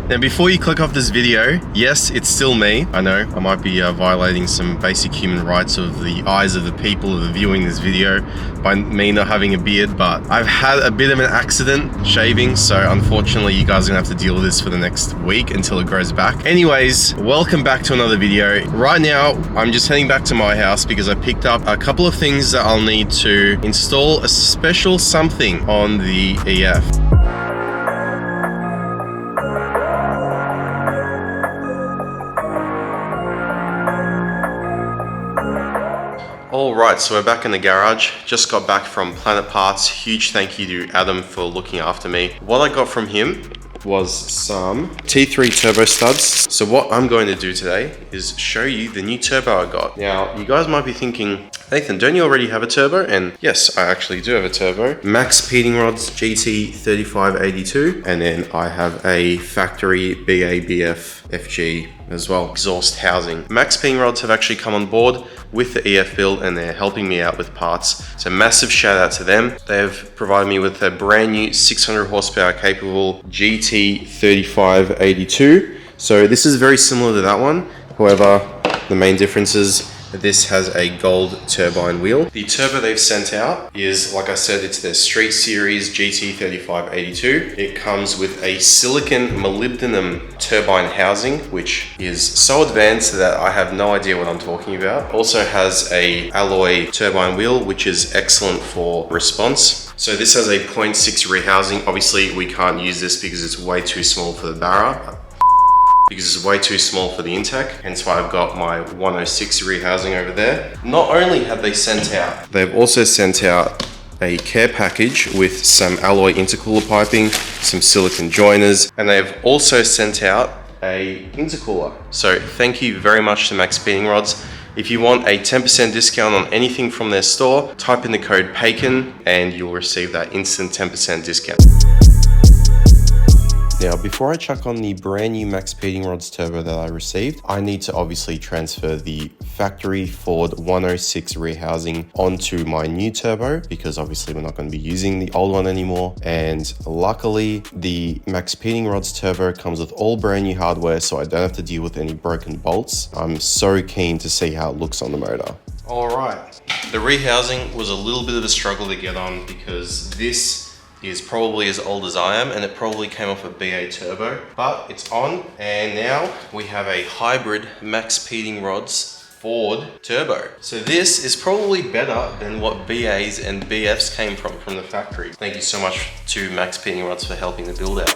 Now before you click off this video, yes, it's still me. I know I might be violating some basic human rights of the eyes of the people who are viewing this video by me not having a beard, but I've had a bit of an accident shaving, so unfortunately you guys are gonna have to deal with this for the next week until it grows back. Anyways, welcome back to another video. Right now, I'm just heading back to my house because I picked up a couple of things that I'll need to install a special something on the EF. Alright, so we're back in the garage. Just got back from Planet Parts. Huge thank you to Adam for looking after me. What I got from him was some T3 turbo studs. So what I'm going to do today is show you the new turbo I got. Now, you guys might be thinking, Nathan, don't you already have a turbo? And yes, I actually do have a turbo. Max Speeding Rods GT3582. And then I have a factory BABF FG as well, exhaust housing. Max Speeding Rods have actually come on board with the EF build and they're helping me out with parts. So massive shout out to them. They've provided me with a brand new 600 horsepower capable GT3582. So this is very similar to that one. However, the main difference is this has a gold turbine wheel. The turbo they've sent out is, like I said, it's their Street Series GT3582. It comes with a silicon molybdenum turbine housing, which is so advanced that I have no idea what I'm talking about. Also has a alloy turbine wheel, which is excellent for response. So this has a 0.6 rehousing. Obviously, we can't use this because it's way too small for the barra. Because it's way too small for the intake, hence why I've got my 106 rehousing over there. Not only have they sent out, they've also sent out a care package with some alloy intercooler piping, some silicon joiners, and they've also sent out a intercooler. So thank you very much to Max Speeding Rods. If you want a 10% discount on anything from their store, type in the code PACAN and you'll receive that instant 10% discount. Now, before I chuck on the brand new Max Speeding Rods turbo that I received, I need to obviously transfer the factory Ford 106 rehousing onto my new turbo because obviously we're not going to be using the old one anymore. And luckily, the Max Speeding Rods turbo comes with all brand new hardware, so I don't have to deal with any broken bolts. I'm so keen to see how it looks on the motor. All right, the rehousing was a little bit of a struggle to get on because this is probably as old as I am and it probably came off a BA turbo, but it's on and now we have a hybrid Max Speeding Rods Ford turbo. So this is probably better than what BAs and BFs came from the factory. Thank you so much to Max Speeding Rods for helping the build out.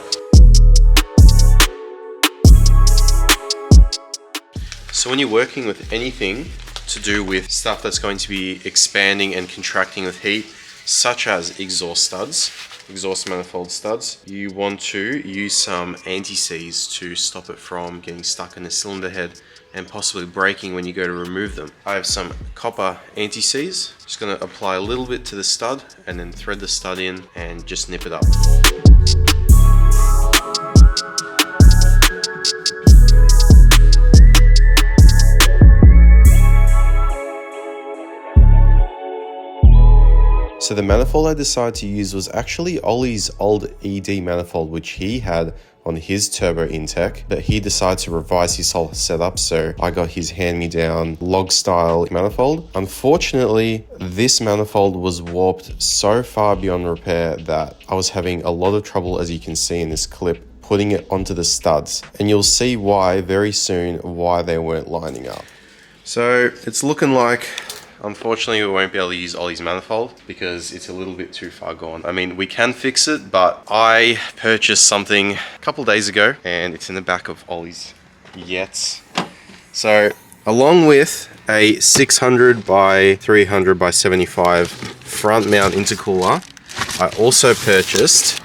So when you're working with anything to do with stuff that's going to be expanding and contracting with heat, such as exhaust manifold studs, you want to use some anti-seize to stop it from getting stuck in the cylinder head and possibly breaking when you go to remove them. I have some copper anti-seize. Just going to apply a little bit to the stud and then thread the stud in and just nip it up. So the manifold I decided to use was actually Ollie's old ED manifold, which he had on his turbo intake, but he decided to revise his whole setup, so I got his hand-me-down log style manifold. Unfortunately, this manifold was warped so far beyond repair that I was having a lot of trouble, as you can see in this clip, putting it onto the studs, and you'll see why very soon why they weren't lining up. So it's looking like, unfortunately, we won't be able to use Ollie's manifold because it's a little bit too far gone. I mean, we can fix it, but I purchased something a couple days ago and it's in the back of Ollie's Yets. So along with a 600 by 300 by 75 front mount intercooler, I also purchased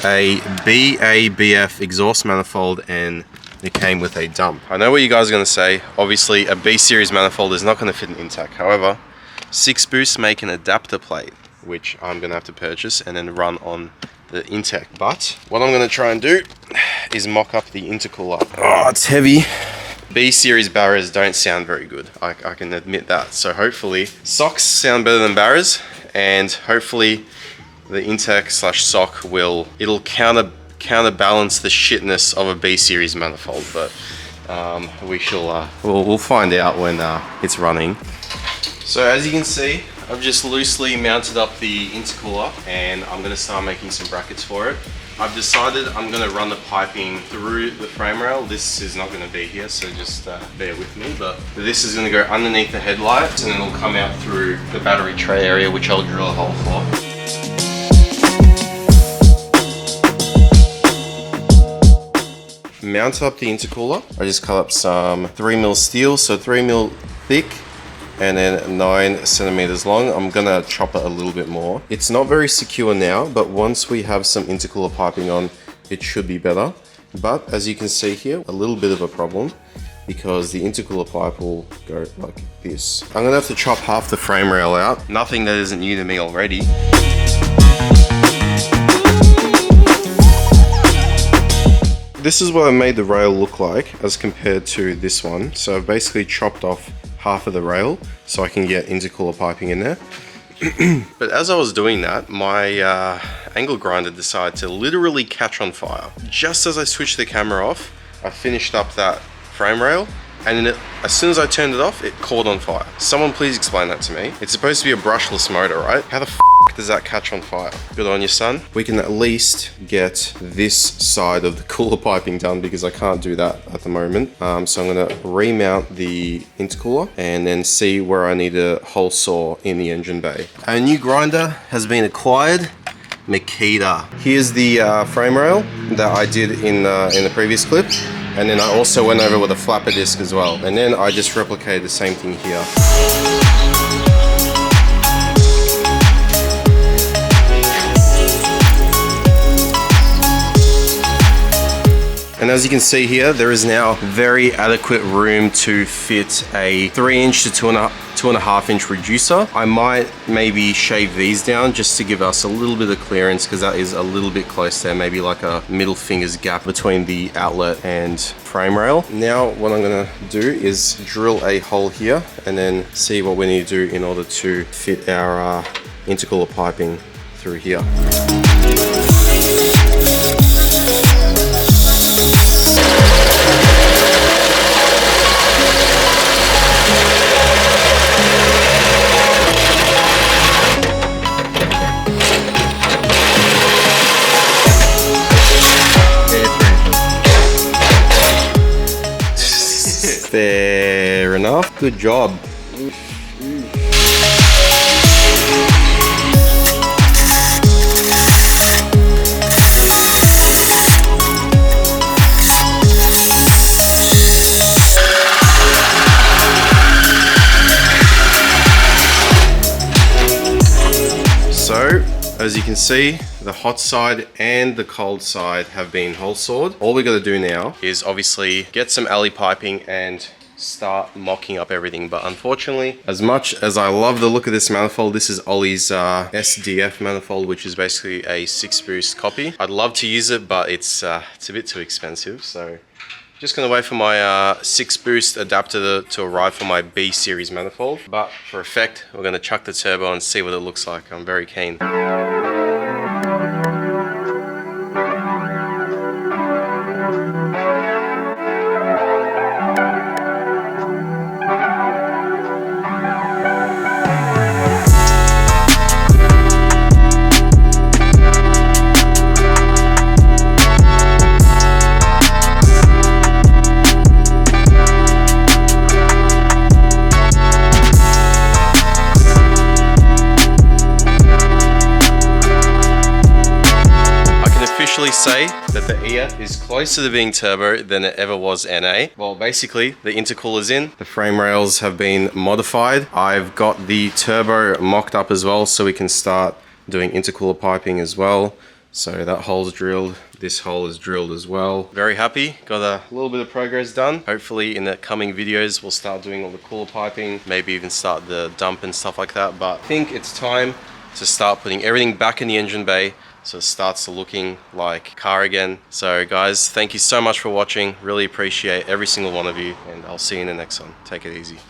a BABF exhaust manifold and it came with a dump. I know what you guys are going to say. Obviously, a B series manifold is not going to fit an intake. However, 6 Boosts make an adapter plate, which I'm going to have to purchase and then run on the intake. But what I'm going to try and do is mock up the intercooler. Oh, it's heavy. B series barras don't sound very good. I can admit that. So hopefully, socks sound better than barras, and hopefully the intake / sock it'll counterbalance the shitness of a B series manifold, but we shall we'll find out when it's running. So as you can see, I've just loosely mounted up the intercooler and I'm going to start making some brackets for it. I've decided I'm going to run the piping through the frame rail. This is not going to be here, so just bear with me. But this is going to go underneath the headlights and then it'll come out through the battery tray area, which I'll drill a hole for. Mount up the intercooler. I just cut up some 3mm steel, so 3mm thick, and then 9 centimeters long. I'm gonna chop it a little bit more. It's not very secure now, but once we have some intercooler piping on, it should be better. But as you can see here, a little bit of a problem because the intercooler pipe will go like this. I'm gonna have to chop half the frame rail out. Nothing that isn't new to me already. This is what I made the rail look like as compared to this one. So I've basically chopped off half of the rail so I can get intercooler piping in there. But as I was doing that, my angle grinder decided to literally catch on fire. Just as I switched the camera off, I finished up that frame rail, and then as soon as I turned it off, it caught on fire. Someone please explain that to me. It's supposed to be a brushless motor, right? How the f does that catch on fire? Good on you, son. We can at least get this side of the cooler piping done because I can't do that at the moment. So I'm gonna remount the intercooler and then see where I need a hole saw in the engine bay. A new grinder has been acquired. Makita. Here's the frame rail that I did in the previous clip. And then I also went over with a flapper disc as well. And then I just replicated the same thing here. And as you can see here, there is now very adequate room to fit a 3-inch to 2.5-inch reducer. I might maybe shave these down just to give us a little bit of clearance because that is a little bit close there, maybe like a middle finger's gap between the outlet and frame rail. Now what I'm gonna do is drill a hole here and then see what we need to do in order to fit our intercooler piping through here. Fair enough. Good job. So, as you can see, the hot side and the cold side have been hole sawed. All we got to do now is obviously get some alley piping and start mocking up everything. But unfortunately, as much as I love the look of this manifold, this is Ollie's SDF manifold, which is basically a 6-boost copy. I'd love to use it, but it's a bit too expensive. So just gonna wait for my 6-boost adapter to arrive for my B series manifold. But for effect, we're gonna chuck the turbo and see what it looks like. I'm very keen. Say that the EF is closer to being turbo than it ever was NA. Well, basically the intercooler's in, the frame rails have been modified. I've got the turbo mocked up as well so we can start doing intercooler piping as well. So that hole's drilled, this hole is drilled as well. Very happy, got a little bit of progress done. Hopefully in the coming videos we'll start doing all the cooler piping, maybe even start the dump and stuff like that. But I think it's time to start putting everything back in the engine bay so it starts looking like a car again. So guys, thank you so much for watching. Really appreciate every single one of you, and I'll see you in the next one. Take it easy.